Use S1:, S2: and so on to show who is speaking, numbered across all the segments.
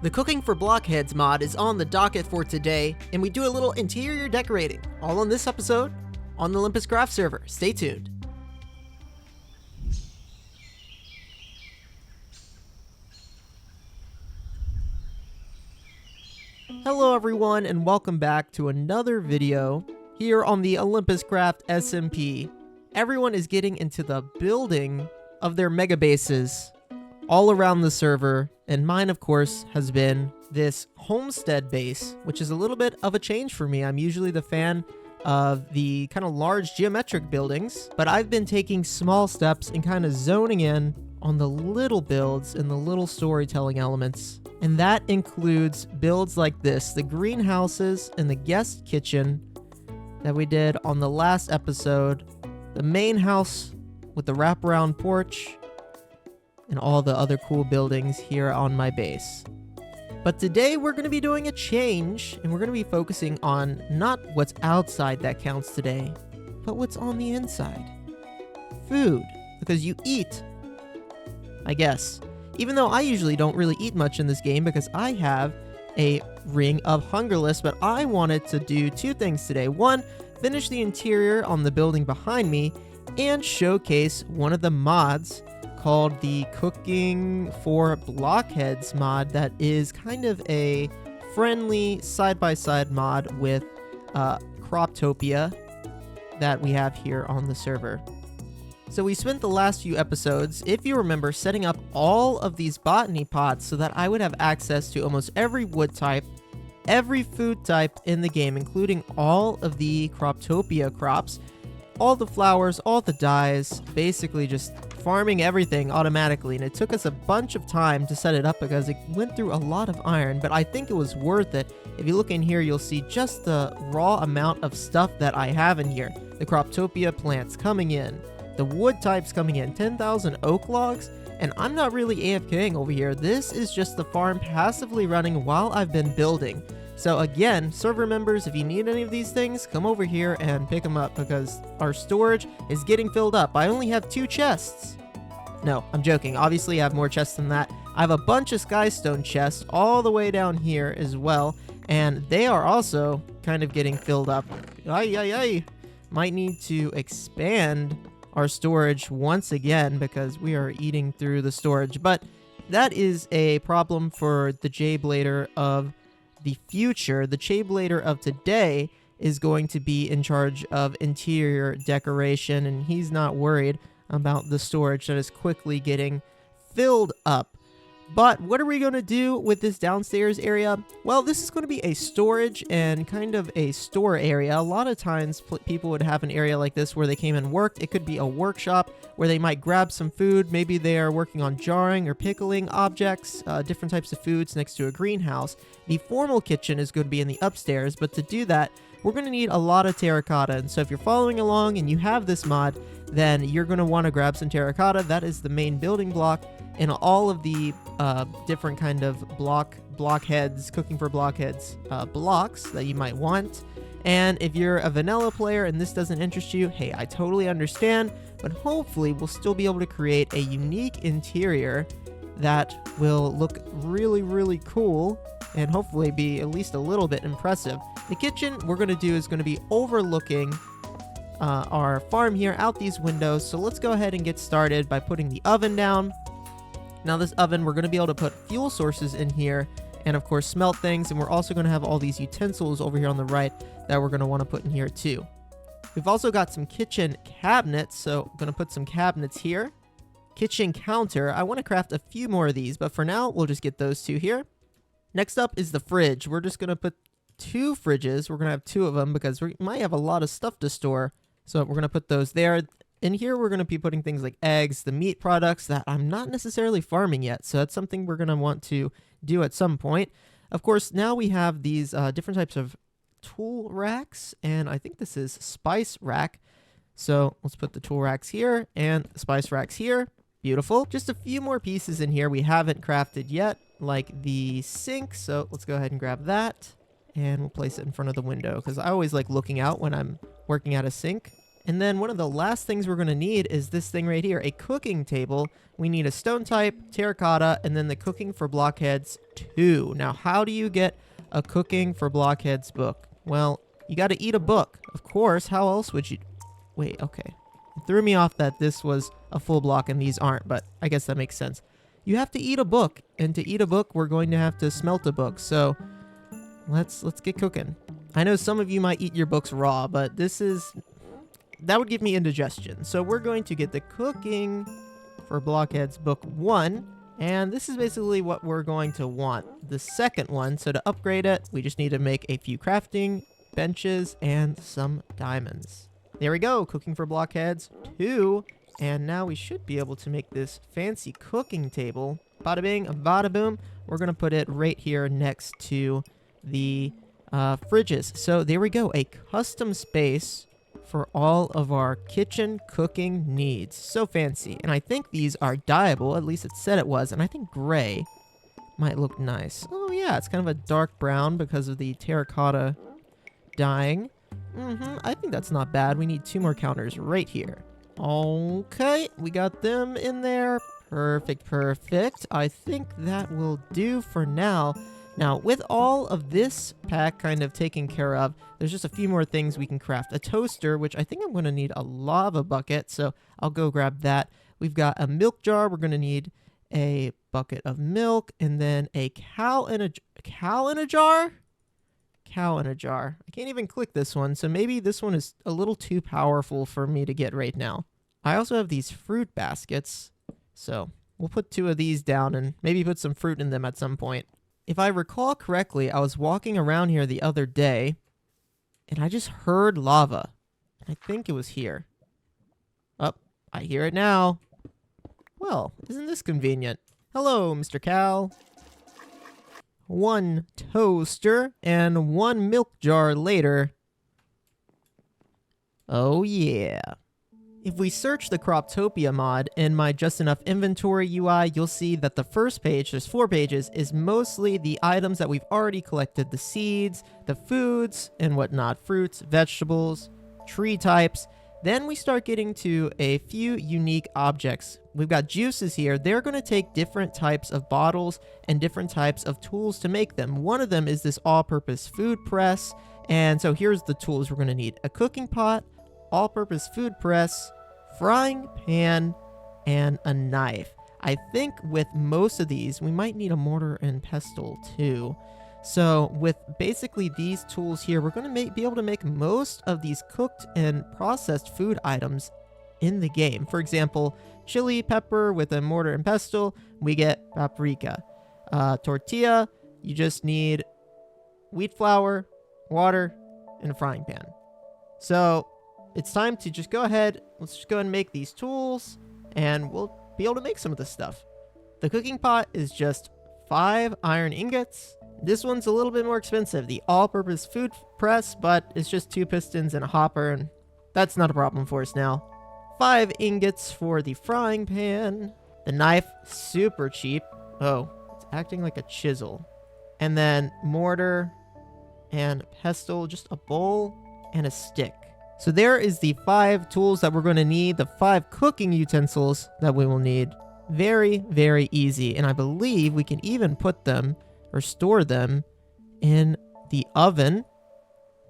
S1: The Cooking for Blockheads mod is on the docket for today, and we do a little interior decorating, all on this episode on the Olympus Craft server. Stay tuned. Hello everyone, and welcome back to another video here on the Olympus Craft SMP. Everyone is getting into the building of their mega bases all around the server, and mine of course has been this homestead base, which is a little bit of a change for me. I'm usually the fan of the kind of large geometric buildings, but I've been taking small steps and kind of zoning in on the little builds and the little storytelling elements. And that includes builds like this, the greenhouses and the guest kitchen that we did on the last episode, the main house with the wraparound porch, and all the other cool buildings here on my base. But today we're going to be doing a change, and we're going to be focusing on not what's outside that counts today, but what's on the inside. Food, because you eat, I guess. Even though I usually don't really eat much in this game because I have a Ring of Hungerless, but I wanted to do two things today. One, finish the interior on the building behind me and showcase one of the mods called the Cooking for Blockheads mod that is kind of a friendly side-by-side mod with Croptopia that we have here on the server. So we spent the last few episodes, if you remember, setting up all of these botany pots so that I would have access to almost every wood type, every food type in the game, including all of the Croptopia crops, all the flowers, all the dyes, basically just farming everything automatically. And it took us a bunch of time to set it up because it went through a lot of iron, but I think it was worth it. If you look in here, you'll see just the raw amount of stuff that I have in here. The Croptopia plants coming in, the wood types coming in, 10,000 oak logs, and I'm not really AFKing over here. This is just the farm passively running while I've been building. So again, server members, if you need any of these things, come over here and pick them up because our storage is getting filled up. I only have 2 chests. No, I'm joking. Obviously, I have more chests than that. I have a bunch of Skystone chests all the way down here as well, and they are also kind of getting filled up. Might need to expand our storage once again because we are eating through the storage, but that is a problem for the J-Blader of the future. The J-Blader of today is going to be in charge of interior decoration, and he's not worried about the storage that is quickly getting filled up. But what are we going to do with this downstairs area? Well, this is going to be a storage and kind of a store area. A lot of times people would have an area like this where they came and worked. It could be a workshop where they might grab some food. Maybe they are working on jarring or pickling objects, different types of foods next to a greenhouse. The formal kitchen is going to be in the upstairs, but to do that, we're going to need a lot of terracotta. And so if you're following along and you have this mod, then you're going to want to grab some terracotta. That is the main building block in all of the different kind of blockheads, Cooking for Blockheads blocks that you might want. And if you're a vanilla player and this doesn't interest you, hey, I totally understand, but hopefully we'll still be able to create a unique interior that will look really, really cool and hopefully be at least a little bit impressive. The kitchen we're going to do is going to be overlooking our farm here out these windows. So let's go ahead and get started by putting the oven down. Now this oven, we're going to be able to put fuel sources in here and of course smelt things, and we're also going to have all these utensils over here on the right that we're going to want to put in here too. We've also got some kitchen cabinets, so I'm going to put some cabinets here. Kitchen counter, I want to craft a few more of these, but for now we'll just get those 2 here. Next up is the fridge. We're just going to put 2 fridges. We're going to have 2 of them because we might have a lot of stuff to store, so we're going to put those there. In here, we're going to be putting things like eggs, the meat products that I'm not necessarily farming yet, so that's something we're going to want to do at some point. Of course, now we have these different types of tool racks, and I think this is spice rack. So let's put the tool racks here and the spice racks here. Beautiful. Just a few more pieces in here we haven't crafted yet, like the sink, so let's go ahead and grab that, and we'll place it in front of the window because I always like looking out when I'm working at a sink. And then one of the last things we're going to need is this thing right here, a cooking table. We need a stone type, terracotta, and then the cooking for blockheads 2. Now, how do you get a cooking for blockheads book? Well, you got to eat a book. Of course, how else would you... Wait, okay. It threw me off that this was a full block and these aren't, but I guess that makes sense. You have to eat a book, and to eat a book, we're going to have to smelt a book. So let's get cooking. I know some of you might eat your books raw, but that would give me indigestion. So we're going to get the cooking for blockheads book 1, and this is basically what we're going to want. The second one, so to upgrade it, we just need to make a few crafting benches and some diamonds. There we go, cooking for blockheads 2. And now we should be able to make this fancy cooking table. Bada bing, bada boom. We're going to put it right here next to the fridges. So there we go, a custom space for all of our kitchen cooking needs. So fancy. And I think these are dyeable, at least it said it was. And I think gray might look nice. Oh yeah, it's kind of a dark brown because of the terracotta dyeing. I think that's not bad. We need 2 more counters right here. Okay, we got them in there. Perfect. I think that will do for now. Now, with all of this pack kind of taken care of, there's just a few more things we can craft. A toaster, which I think I'm going to need a lava bucket, so I'll go grab that. We've got a milk jar. We're going to need a bucket of milk, and then a cow in a jar? Cow in a jar. I can't even click this one, so maybe this one is a little too powerful for me to get right now. I also have these fruit baskets, so we'll put 2 of these down and maybe put some fruit in them at some point. If I recall correctly, I was walking around here the other day, and I just heard lava. I think it was here. Oh, I hear it now. Well, isn't this convenient? Hello, Mr. Cow. 1 toaster and 1 milk jar later. Oh yeah. If we search the Croptopia mod in my Just Enough Inventory UI, you'll see that the first page, there's 4 pages, is mostly the items that we've already collected. The seeds, the foods, and whatnot. Fruits, vegetables, tree types. Then we start getting to a few unique objects. We've got juices here. They're going to take different types of bottles and different types of tools to make them. One of them is this all-purpose food press. And so here's the tools we're going to need. A cooking pot, all-purpose food press, frying pan, and a knife. I think with most of these, we might need a mortar and pestle too. So with basically these tools here, we're going to be able to make most of these cooked and processed food items in the game. For example, chili pepper with a mortar and pestle, we get paprika. Tortilla, you just need wheat flour, water, and a frying pan. So it's time to just go ahead. Let's just go ahead and make these tools, and we'll be able to make some of this stuff. The cooking pot is just 5 iron ingots. This one's a little bit more expensive, the all-purpose food press, but it's just 2 pistons and a hopper, and that's not a problem for us now. 5 ingots for the frying pan. The knife, super cheap. Oh, it's acting like a chisel. And then mortar and pestle, just a bowl and a stick. So there is the 5 tools that we're going to need, the 5 cooking utensils that we will need. Very, very easy, and I believe we can even put them or store them in the oven.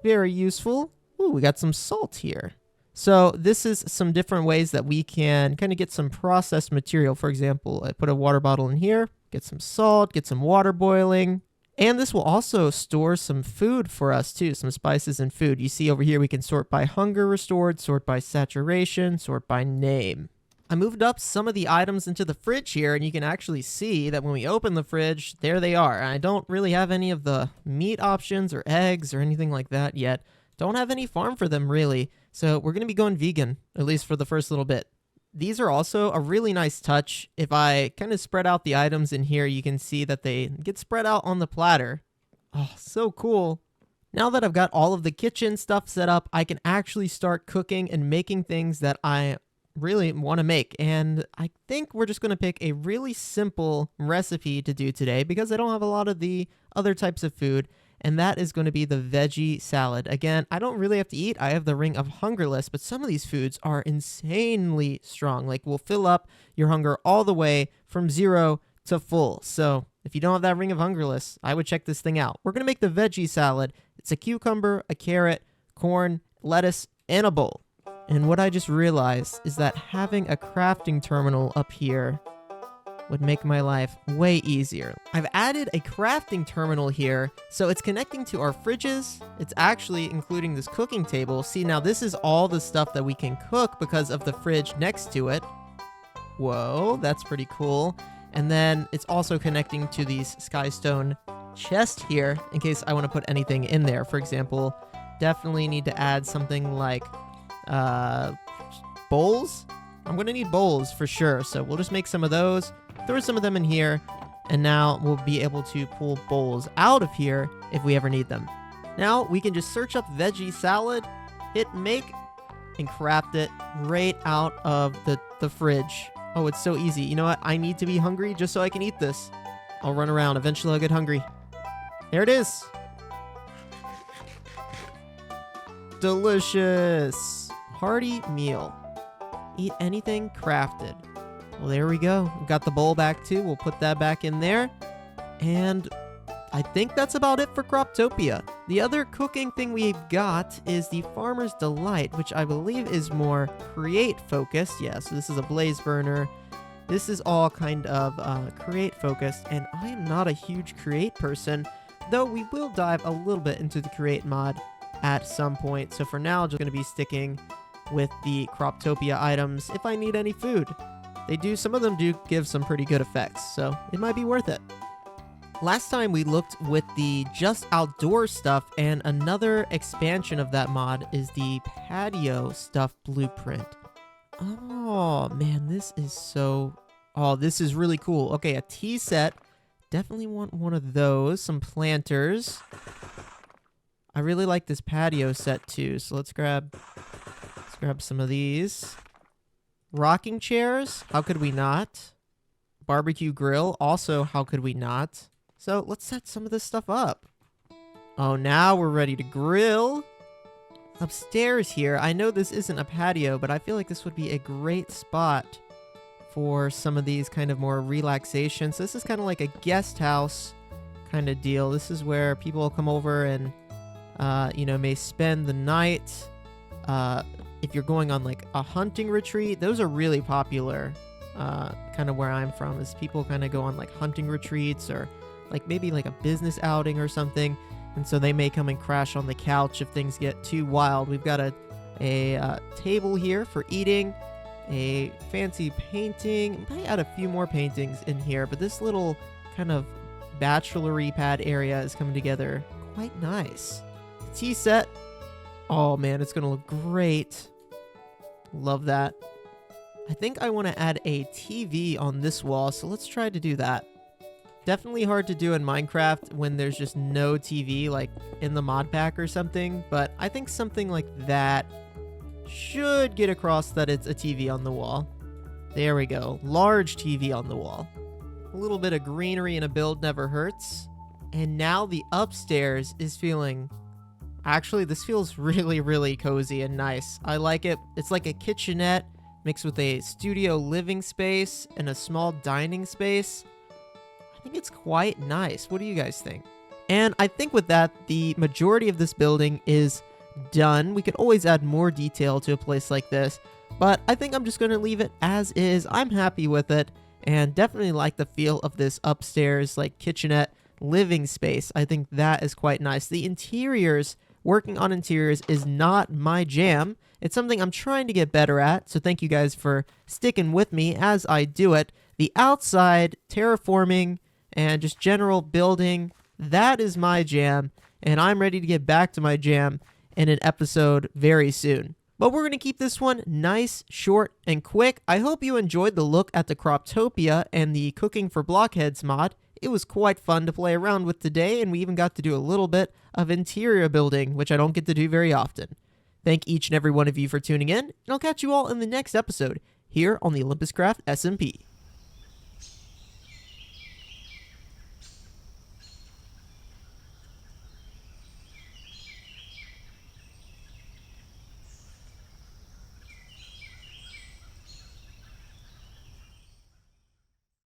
S1: Very useful. Ooh, we got some salt here. So this is some different ways that we can kind of get some processed material. For example, I put a water bottle in here, get some salt, get some water boiling. And this will also store some food for us too, some spices and food. You see over here we can sort by hunger restored, sort by saturation, sort by name. I moved up some of the items into the fridge here, and you can actually see that when we open the fridge, there they are. And I don't really have any of the meat options or eggs or anything like that yet. Don't have any farm for them really, so we're going to be going vegan, at least for the first little bit. These are also a really nice touch. If I kind of spread out the items in here, you can see that they get spread out on the platter. Oh, so cool. Now that I've got all of the kitchen stuff set up, I can actually start cooking and making things that I really want to make. And I think we're just going to pick a really simple recipe to do today because I don't have a lot of the other types of food. and that is going to be the veggie salad. Again, I don't really have to eat. I have the Ring of Hungerless, but some of these foods are insanely strong. Like, will fill up your hunger all the way from 0 to full. So if you don't have that Ring of Hungerless, I would check this thing out. We're going to make the veggie salad. It's a cucumber, a carrot, corn, lettuce, and a bowl. And what I just realized is that having a crafting terminal up here would make my life way easier. I've added a crafting terminal here, so it's connecting to our fridges. It's actually including this cooking table. See, now this is all the stuff that we can cook because of the fridge next to it. Whoa, that's pretty cool. And then it's also connecting to these Skystone chests here in case I want to put anything in there. For example, definitely need to add something like bowls. I'm going to need bowls for sure, so we'll just make some of those. Throw some of them in here, and now we'll be able to pull bowls out of here if we ever need them. Now we can just search up veggie salad, hit make, and craft it right out of the fridge. Oh, it's so easy. You know what? I need to be hungry just so I can eat this. I'll run around. Eventually I'll get hungry. There it is. Delicious. Hearty meal. Eat anything crafted. Well, there we go. We've got the bowl back too. We'll put that back in there. And I think that's about it for Croptopia. The other cooking thing we've got is the Farmer's Delight, which I believe is more create focused. Yeah, so this is a blaze burner. This is all kind of create focused, and I am not a huge create person, though we will dive a little bit into the create mod at some point. So for now, I'm just going to be sticking with the Croptopia items if I need any food. Some of them do give some pretty good effects, so it might be worth it. Last time we looked with the Just Outdoor stuff, and another expansion of that mod is the patio stuff blueprint. Oh man, this is really cool. Okay, a tea set. Definitely want one of those. Some planters. I really like this patio set too, so let's grab some of these. Rocking chairs, how could we not? Barbecue grill, also how could we not? So let's set some of this stuff up. Oh, now we're ready to grill. Upstairs here, I know this isn't a patio, but I feel like this would be a great spot for some of these kind of more relaxation. So this is kind of like a guest house kind of deal. This is where people will come over and, may spend the night. If you're going on like a hunting retreat, those are really popular. Kind of where I'm from is people kind of go on like hunting retreats or like maybe like a business outing or something, and so they may come and crash on the couch if things get too wild. We've got a table here for eating, a fancy painting. Might add a few more paintings in here, but this little kind of bachelory pad area is coming together quite nice. The tea set, oh man, it's gonna look great. Love that. I think I want to add a TV on this wall, so let's try to do that. Definitely hard to do in Minecraft when there's just no TV, like in the mod pack or something, but I think something like that should get across that it's a TV on the wall. There we go. Large TV on the wall. A little bit of greenery in a build never hurts. And now the upstairs is feeling... Actually, this feels really, really cozy and nice. I like it. It's like a kitchenette mixed with a studio living space and a small dining space. I think it's quite nice. What do you guys think? And I think with that, the majority of this building is done. We could always add more detail to a place like this, but I think I'm just going to leave it as is. I'm happy with it and definitely like the feel of this upstairs like kitchenette living space. I think that is quite nice. The interiors, working on interiors is not my jam. It's something I'm trying to get better at, so thank you guys for sticking with me as I do it. The outside, terraforming, and just general building, that is my jam, and I'm ready to get back to my jam in an episode very soon. But we're going to keep this one nice, short, and quick. I hope you enjoyed the look at the Croptopia and the Cooking for Blockheads mod. It was quite fun to play around with today, and we even got to do a little bit of interior building, which I don't get to do very often. Thank each and every one of you for tuning in, and I'll catch you all in the next episode here on the Olympus Craft SMP.